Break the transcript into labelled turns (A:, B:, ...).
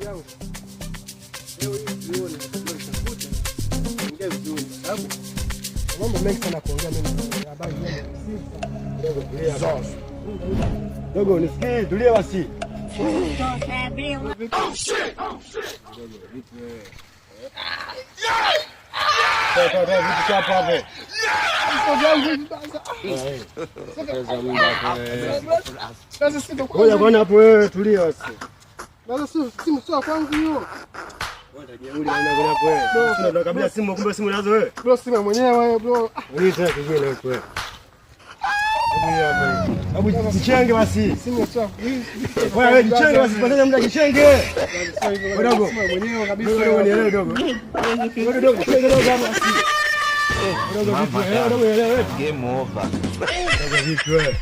A: yangu. Leo hii jioni nitakuta. Ongea vizuri. Sababu mambo mengi sana kuongea mimi habari hiyo. Dogo nisikie tulia basi. Ngoja bwana hapo wewe tulia basi. Basi simu sio kwangu hiyo. Wewe kabla simu kumbe simu nazo wewe. Bro simu mwenyewe bro. Uliza kijana wewe wewe. Abu jichenge basi. Simu sio. Wewe jichenge basi kwanza muda jichenge. Dogo. Mwenyewe kabisa. Wewe nielewe dogo. Wewe dogo jichenge dogo basi. Dogo vipi? Dogo nielewe. Game over. Dogo vipi wewe?